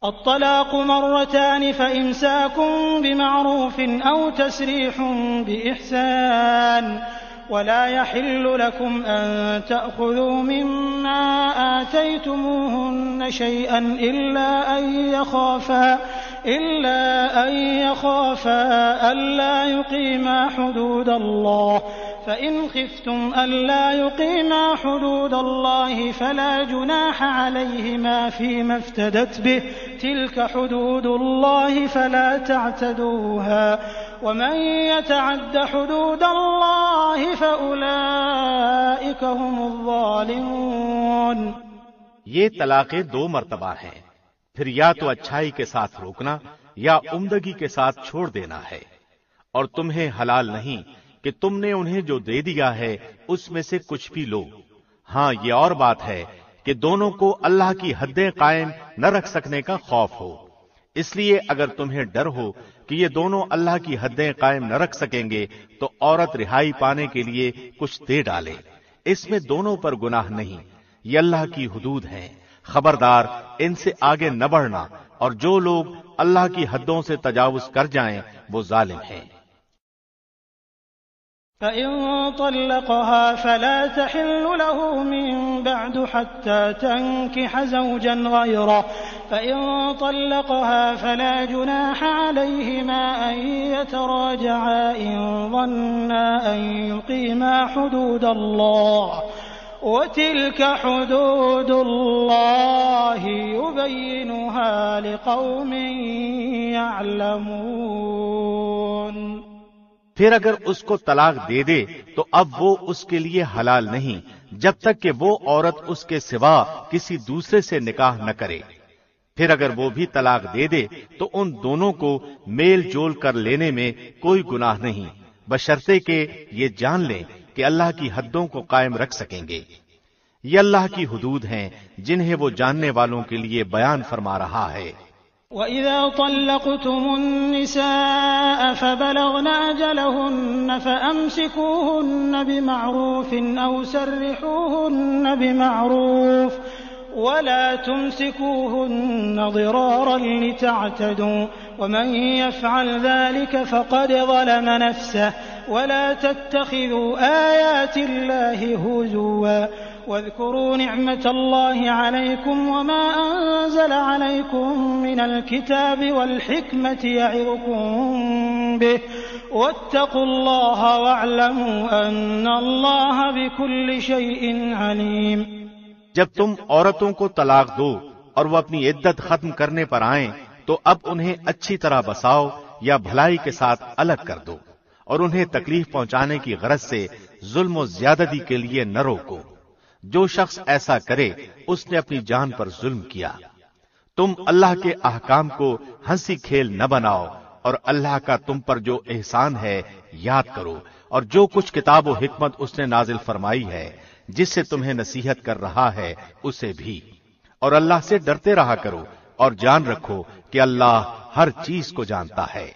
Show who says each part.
Speaker 1: अत्तलाक़ु मर्रतानि फ़इम्साकुम बिमअरूफ़िन औ तस्रीहुम बिइहसान वला यहिल्लु लकुम अन तअख़ुज़ू मिम्मा आतयतुमूहुन्न शैअन इल्ला अन यख़ाफ़ा अल्ला युक़ीमा हुदूदल्लाह फ़इन ख़िफ़्तुम अल्ला युक़ीमा हुदूदल्लाहि फ़ला जुनाह अलैहिमा फ़ीमा इफ़्तदत बिहि तिल्क हुदूदुल्लाहि फ़ला तअतदूहा वमन यतअद्द हुदूदल्लाहि फ़उलाइक हुमुज़्ज़ालिमून।
Speaker 2: ये तलाक़ें 2 मर्तबा हैं, फिर या तो अच्छाई के साथ रोकना या उम्दगी के साथ छोड़ देना है। और तुम्हें हलाल नहीं कि तुमने उन्हें जो दे दिया है उसमें से कुछ भी लो। हाँ, ये और बात है कि दोनों को अल्लाह की हद्दें कायम न रख सकने का खौफ हो। इसलिए अगर तुम्हें डर हो कि ये दोनों अल्लाह की हद्दें कायम न रख सकेंगे तो औरत रिहाई पाने के लिए कुछ दे डाले। इसमें दोनों पर गुनाह नहीं, ये अल्लाह की हुदूद हैं। खबरदार, इनसे आगे न बढ़ना, और जो लोग अल्लाह की हद्दों से तजावुज कर जाएं वो जालिम हैं।
Speaker 1: फ़इन तल्लक़हा फ़ला तहिल्लु लहू मिन बअद हत्ता तंकिह ज़ौजन ग़यरह फ़इन तल्लक़हा फ़ला जुनाह अलैहिमा अन यतराजआ इन ज़न्ना अन युक़ीमा हुदूदल्लाह वतिल्क हुदूदुल्लाहि युबय्यिनुहा लिक़ौमिन यअलमून।
Speaker 2: फिर अगर उसको तलाक दे दे तो अब वो उसके लिए हलाल नहीं जब तक कि वो औरत उसके सिवा किसी दूसरे से निकाह न करे। फिर अगर वो भी तलाक दे दे तो उन दोनों को मेल जोल कर लेने में कोई गुनाह नहीं, बशर्ते के ये जान लें कि अल्लाह की हद्दों को कायम रख सकेंगे। ये अल्लाह की हुदूद हैं जिन्हें वो जानने वालों के लिए बयान फरमा रहा है।
Speaker 1: वइज़ा तल्लक़्तुमुन्निसाअ फ़बलग़न अजलहुन्न फ़अम्सिकूहुन्न बिमअरूफ़िन औ सर्रिहूहुन्न बिमअरूफ़ वला तुमसिकूहुन्न ज़िरारन लितअतदू वमन यफ़अल ज़ालिक फ़क़द ज़लम नफ़्सह वला तत्तख़िज़ू आयातिल्लाहि हुज़ुवा वाज़कुरू निअमतल्लाहि अलैकुम वमा अनज़ल अलैकुम मिनल किताबि वल हिक्मति यअिज़ुकुम बिहि वत्तक़ुल्लाह वअलमू अन्नल्लाह बिकुल्लि शैइन अलीम।
Speaker 2: जब तुम औरतों को तलाक दो और वो अपनी इद्दत खत्म करने पर आएं तो अब उन्हें अच्छी तरह बसाओ या भलाई के साथ अलग कर दो, और उन्हें तकलीफ पहुंचाने की गरज से जुल्म और ज्यादती के लिए न रोको। जो शख्स ऐसा करे उसने अपनी जान पर जुल्म किया। तुम अल्लाह के अहकाम को हंसी खेल न बनाओ और अल्लाह का तुम पर जो एहसान है याद करो, और जो कुछ किताब और हिकमत उसने नाजिल फरमाई है जिससे तुम्हें नसीहत कर रहा है उसे भी। और अल्लाह से डरते रहा करो और जान रखो कि अल्लाह हर चीज को जानता है।